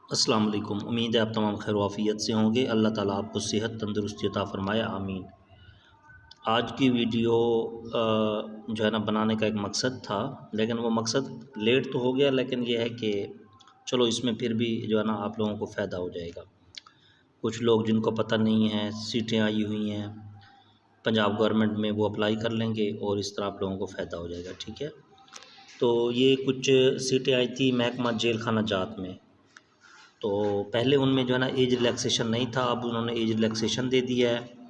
अस्सलाम वालेकुम। उम्मीद है आप तमाम खैर वाफ़ियत से होंगे। अल्लाह ताला आपको सेहत तंदुरुस्ती अता फ़रमाए, आमीन। आज की वीडियो जो है ना बनाने का एक मकसद था, लेकिन वो मकसद लेट तो हो गया, लेकिन ये है कि चलो इसमें फिर भी जो है ना आप लोगों को फ़ायदा हो जाएगा। कुछ लोग जिनको पता नहीं है, सीटें आई हुई हैं पंजाब गवर्नमेंट में, वो अप्लाई कर लेंगे और इस तरह आप लोगों को फ़ायदा हो जाएगा। ठीक है, तो ये कुछ सीटें आई थी महकमा जेल खाना जात में। तो पहले उनमें जो है ना एज रिलैक्सेशन नहीं था, अब उन्होंने एज रिलैक्सेशन दे दिया है।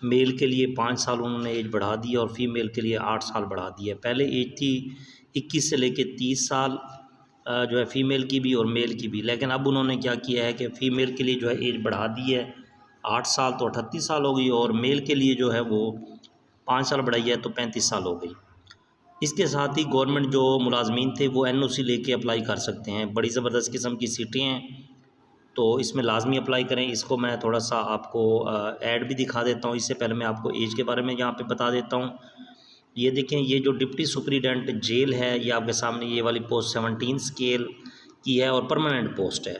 मेल के लिए 5 साल उन्होंने एज बढ़ा दी और फीमेल के लिए 8 साल बढ़ा दी है। पहले एज थी 21 से लेके 30 साल जो है फ़ीमेल की भी और मेल की भी, लेकिन अब उन्होंने क्या किया है कि फ़ीमेल के लिए जो है एज बढ़ा दी है 8 साल, तो 38 साल हो गई, और मेल के लिए जो है वो 5 साल बढ़ाई है तो 35 साल हो गई। इसके साथ ही गवर्नमेंट जो मुलाजमीन थे वो NOC लेके अप्लाई कर सकते हैं। बड़ी ज़बरदस्त किस्म की सीटें हैं, तो इसमें लाजमी अप्लाई करें। इसको मैं थोड़ा सा आपको ऐड भी दिखा देता हूँ। इससे पहले मैं आपको एज के बारे में यहाँ पे बता देता हूँ। ये देखें, ये जो डिप्टी सुपरिटेंडेंट जेल है, ये आपके सामने ये वाली पोस्ट 17 स्केल की है और परमानेंट पोस्ट है।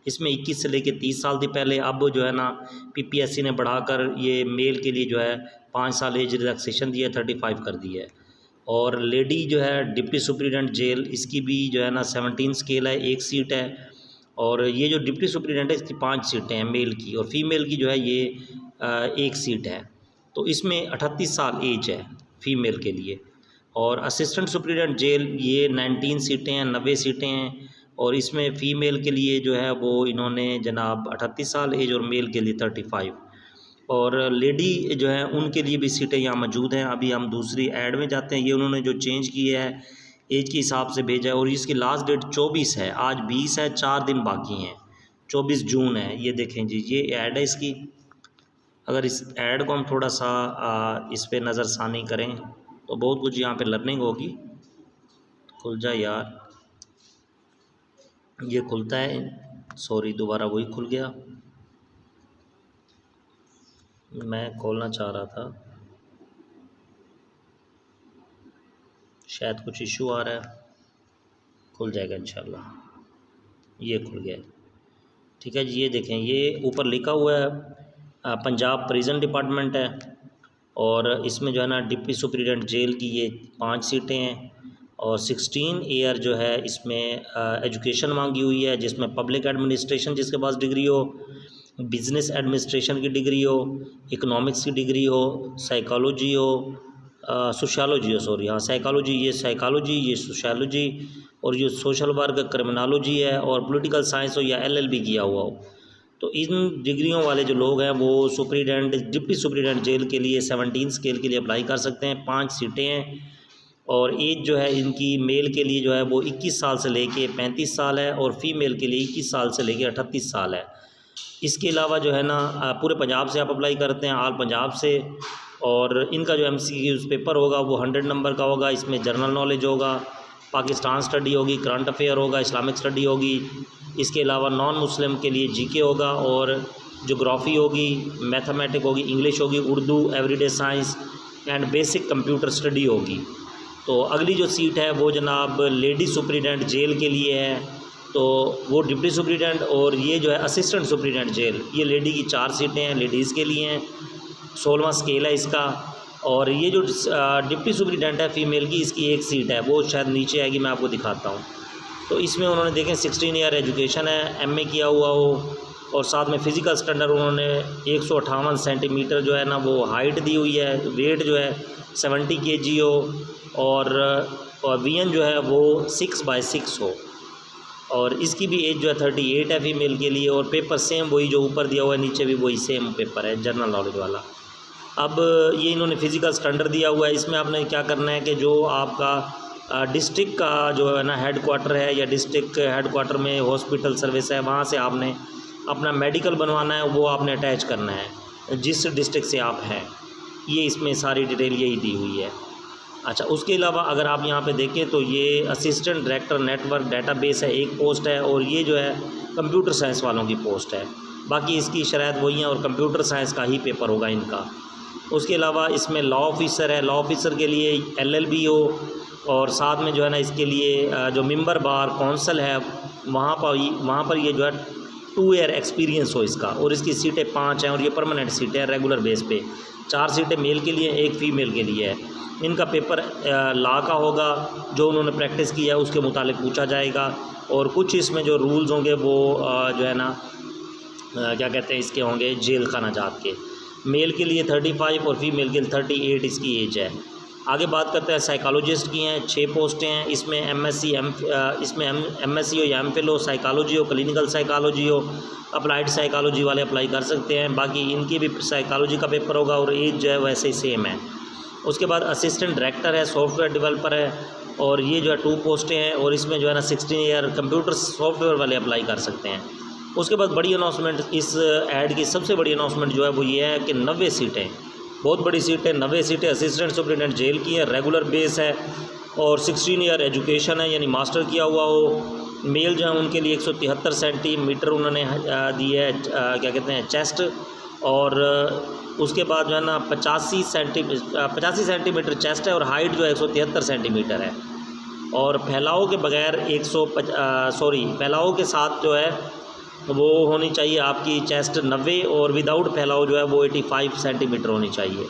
इसमें 21 से लेके 30 साल थी पहले, अब जो है ना PPSC ने बढ़ाकर ये मेल के लिए जो है 5 साल एज रिलैक्सेशन दिया, 35 कर दी है। और लेडी जो है डिप्टी सुपरिटेंडेंट जेल, इसकी भी जो है ना 17 स्केल है, 1 सीट है। और ये जो डिप्टी सुपरिटेंडेंट है इसकी 5 सीटें हैं मेल की, और फीमेल की जो है ये 1 सीट है। तो इसमें 38 साल एज है फ़ीमेल के लिए। और असिस्टेंट सुपरिटेंडेंट जेल, ये 19 सीटें हैं, 90 सीटें हैं, और इसमें फ़ीमेल के लिए जो है वो इन्होंने जनाब 38 साल एज और मेल के लिए 35। और लेडी जो है उनके लिए भी सीटें यहाँ मौजूद हैं। अभी हम दूसरी ऐड में जाते हैं। ये उन्होंने जो चेंज किया है एज के हिसाब से भेजा है, और इसकी लास्ट डेट 24 है, आज 20 है, 4 दिन बाकी हैं, 24 जून है। ये देखें जी, ये ऐड है इसकी। अगर इस ऐड को हम थोड़ा सा इस पर नज़रसानी करें तो बहुत कुछ यहाँ पे लर्निंग होगी। खुल जा यार, ये खुलता है, सॉरी दोबारा वही खुल गया, मैं खोलना चाह रहा था, शायद कुछ इशू आ रहा है। खुल जाएगा इंशाल्लाह। ये खुल गया, ठीक है जी। ये देखें, ये ऊपर लिखा हुआ है पंजाब प्रिजन डिपार्टमेंट है, और इसमें जो है ना डिप्टी सुपरिटेंडेंट जेल की ये 5 सीटें हैं, और 16 ईयर जो है इसमें एजुकेशन मांगी हुई है, जिसमें पब्लिक एडमिनिस्ट्रेशन जिसके पास डिग्री हो, बिज़नेस एडमिनिस्ट्रेशन की डिग्री हो, इकोनॉमिक्स की डिग्री हो, साइकोलॉजी हो, सोशियोलॉजी हो, सॉरी, हाँ साइकोलॉजी, ये सोशियोलॉजी, और ये सोशल वर्क क्रिमिनोलॉजी है, और पॉलिटिकल साइंस हो या LLB किया हुआ हो। तो इन डिग्रियों वाले जो लोग हैं वो सुपरिटेंडेंट डिप्टी सुपरिटेंडेंट जेल के लिए 17 स्केल के लिए अप्लाई कर सकते हैं। 5 सीटें हैं, और एज जो है इनकी मेल के लिए जो है वो 21 साल से लेके 35 साल है, और फीमेल के लिए 21 साल से लेके 38 साल है। इसके अलावा जो है ना पूरे पंजाब से आप अप्लाई करते हैं, ऑल पंजाब से, और इनका जो MCQ पेपर होगा वो 100 नंबर का होगा। इसमें जनरल नॉलेज होगा, पाकिस्तान स्टडी होगी, करंट अफेयर होगा, इस्लामिक स्टडी होगी। इसके अलावा नॉन मुस्लिम के लिए GK होगा, और जोग्राफ़ी होगी, मैथमेटिक होगी, इंग्लिश होगी, Urdu, everyday science and basic computer study होगी। तो अगली जो सीट है वो जनाब लेडी सुपरिटेंडेंट जेल के लिए है, तो वो डिप्टी सुपरिटेंडेंट, और ये जो है असिस्टेंट सुपरिटेंडेंट जेल, ये लेडी की 4 सीटें हैं, लेडीज़ के लिए हैं, 16वां स्केल है इसका। और ये जो डिप्टी सुपरिटेंडेंट है फ़ीमेल की, इसकी 1 सीट है, वो शायद नीचे आएगी, मैं आपको दिखाता हूँ। तो इसमें उन्होंने देखें 16 ईयर एजुकेशन है, MA किया हुआ हो, और साथ में फ़िज़िकल स्टैंडर्ड उन्होंने 158 सेंटीमीटर जो है ना वो हाइट दी हुई है, वेट जो है 70 kg हो, और VN जो है वो 6/6 हो, और इसकी भी एज जो है 38 है फ़ीमेल के लिए। और पेपर सेम वही जो ऊपर दिया हुआ है, नीचे भी वही सेम पेपर है, जनरल नॉलेज वाला। अब ये इन्होंने फ़िज़िकल स्टैंडर्ड दिया हुआ है। इसमें आपने क्या करना है कि जो आपका डिस्ट्रिक्ट का जो है ना हेडक्वार्टर है, या डिस्ट्रिक्ट हेडक्वार्टर में हॉस्पिटल सर्विस है, वहाँ से आपने अपना मेडिकल बनवाना है, वो आपने अटैच करना है जिस डिस्ट्रिक्ट से आप हैं। ये इसमें सारी डिटेल यही दी हुई है। अच्छा, उसके अलावा अगर आप यहाँ पे देखें तो ये असिस्टेंट डायरेक्टर नेटवर्क डेटाबेस है, 1 पोस्ट है, और ये जो है कंप्यूटर साइंस वालों की पोस्ट है। बाकी इसकी शराइत वही है, और कंप्यूटर साइंस का ही पेपर होगा इनका। उसके अलावा इसमें लॉ ऑफिसर है, लॉ ऑफिसर के लिए LLB हो, और साथ में जो है ना इसके लिए जो मेंबर बार कौंसल है वहाँ पर ये जो है 2 ईयर एक्सपीरियंस हो इसका, और इसकी सीटें 5 हैं और ये परमानेंट सीटें हैं रेगुलर बेस पे। 4 सीटें मेल के लिए, 1 फीमेल के लिए है। इनका पेपर लॉ का होगा, जो उन्होंने प्रैक्टिस किया है उसके मुतालिक पूछा जाएगा, और कुछ इसमें जो रूल्स होंगे वो जो है ना क्या कहते हैं इसके होंगे जेल खाना जात के। मेल के लिए 35 और फीमेल के लिए 38 इसकी एज है। आगे बात करते हैं साइकोलॉजिस्ट की हैं, 6 पोस्टें हैं। इसमें एमएससी हो या एमफिल हो, साइकोलॉजी हो, क्लिनिकल साइकोलॉजी हो, अप्लाइड साइकोलॉजी वाले अप्लाई कर सकते हैं। बाकी इनकी भी साइकोलॉजी का पेपर होगा और एज जो है वैसे ही सेम है। उसके बाद असिस्टेंट डायरेक्टर है, सॉफ्टवेयर डेवलपर है, और ये जो है 2 पोस्टें हैं, और इसमें जो है ना 16 ईयर कंप्यूटर सॉफ्टवेयर वाले अप्लाई कर सकते हैं। उसके बाद बड़ी अनाउंसमेंट, इस ऐड की सबसे बड़ी अनाउंसमेंट जो है वो ये है कि 90 सीटें, बहुत बड़ी सीटें, 90 सीटें असिस्टेंट सुपरिटेंडेंट जेल की है, रेगुलर बेस है, और 16 ईयर एजुकेशन है, यानी मास्टर किया हुआ हो। मेल जो है उनके लिए 173 सेंटीमीटर उन्होंने दी है क्या कहते हैं चेस्ट, और उसके बाद जो है ना 85 सेंटीमीटर चेस्ट है, और हाइट जो है 173 सेंटीमीटर है। और फैलाव के बगैर फैलाव के साथ जो है वो होनी चाहिए आपकी चेस्ट 90, और विदाउट फैलाव जो है वो 85 सेंटीमीटर होनी चाहिए।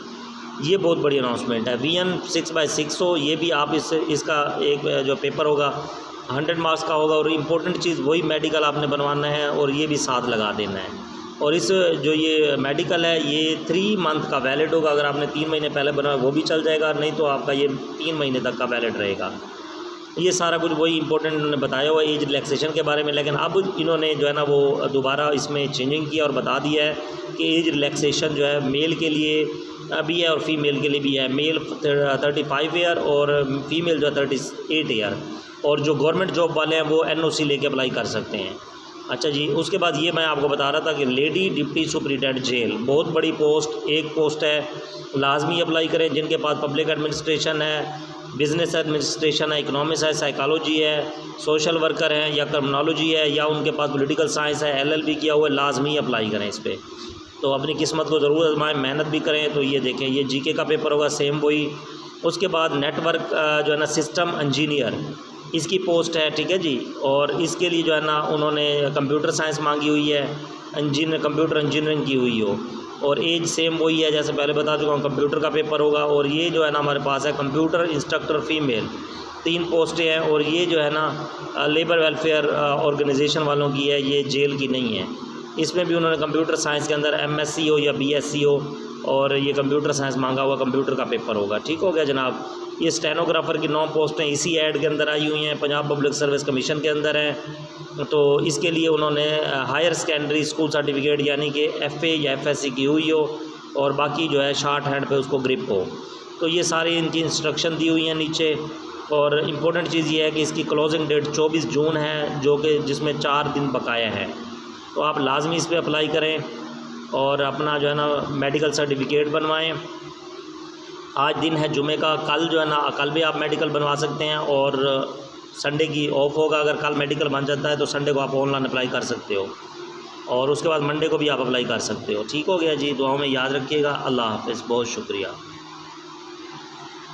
ये बहुत बड़ी अनाउंसमेंट है। VN 6/6 हो, ये भी आप इसका एक जो पेपर होगा 100 मार्क्स का होगा, और इम्पोर्टेंट चीज़ वही मेडिकल आपने बनवाना है, और ये भी साथ लगा देना है। और इस जो ये मेडिकल है ये 3 मंथ का वैलिड होगा। अगर आपने 3 महीने पहले बनवाया वो भी चल जाएगा, नहीं तो आपका ये 3 महीने तक का वैलिड रहेगा। ये सारा कुछ वही इंपॉर्टेंट उन्होंने बताया हुआ एज रिलैक्सेशन के बारे में, लेकिन अब इन्होंने जो है ना वो दोबारा इसमें चेंजिंग किया और बता दिया है कि एज रिलैक्सेशन जो है मेल के लिए भी है और फीमेल के लिए भी है। मेल 35 ईयर और फीमेल जो है 38 ईयर, और जो गवर्नमेंट जॉब वाले हैं वो NOC लेके अप्लाई कर सकते हैं। अच्छा जी, उसके बाद ये मैं आपको बता रहा था कि लेडी डिप्टी सुपरिटेंडेंट जेल बहुत बड़ी पोस्ट, एक पोस्ट है, लाजमी अप्लाई करें जिनके पास पब्लिक एडमिनिस्ट्रेशन है, बिज़नेस एडमिनिस्ट्रेशन है, इकोनॉमिक्स है, साइकोलॉजी है, सोशल वर्कर है, या क्रिमिनोलॉजी है, या उनके पास पॉलिटिकल साइंस है, LLB किया हुआ है, लाजमी अप्लाई करें इस पर। तो अपनी किस्मत को ज़रूर आजमाएं, मेहनत भी करें। तो ये देखें, ये GK का पेपर होगा सेम वही। उसके बाद नेटवर्क जो है ना सिस्टम इंजीनियर, इसकी पोस्ट है, ठीक है जी, और इसके लिए जो है ना उन्होंने कंप्यूटर साइंस मांगी हुई है, कंप्यूटर इंजीनियरिंग की हुई हो, और एज सेम वही है जैसे पहले बता चुका हूँ, कंप्यूटर का पेपर होगा। और ये जो है ना हमारे पास है कंप्यूटर इंस्ट्रक्टर फीमेल, 3 पोस्टें हैं, और ये जो है ना लेबर वेलफेयर ऑर्गेनाइजेशन वालों की है, ये जेल की नहीं है। इसमें भी उन्होंने कंप्यूटर साइंस के अंदर MSc हो या BSc हो, और ये कंप्यूटर साइंस मांगा हुआ कंप्यूटर का पेपर होगा। ठीक हो गया जनाब। ये स्टेनोग्राफ़र की 9 पोस्टें इसी ऐड के अंदर आई हुई हैं, पंजाब पब्लिक सर्विस कमीशन के अंदर हैं। तो इसके लिए उन्होंने हायर सेकेंडरी स्कूल सर्टिफिकेट यानी कि FA या FSC की हुई हो, और बाकी जो है शॉर्ट हैंड पे उसको ग्रिप हो। तो ये सारी इनकी इंस्ट्रक्शन दी हुई हैं नीचे। और इम्पोर्टेंट चीज़ ये है कि इसकी क्लोजिंग डेट 24 जून है, जो कि जिसमें 4 दिन बकाया है। तो आप लाजमी इस पर अप्लाई करें और अपना जो है ना मेडिकल सर्टिफिकेट बनवाएं। आज दिन है जुमे का, कल जो है ना कल भी आप मेडिकल बनवा सकते हैं, और संडे की ऑफ होगा। अगर कल मेडिकल बन जाता है तो संडे को आप ऑनलाइन अप्लाई कर सकते हो, और उसके बाद मंडे को भी आप अप्लाई कर सकते हो। ठीक हो गया जी, दुआओं में याद रखिएगा। अल्लाह हाफ़िज़, बहुत शुक्रिया।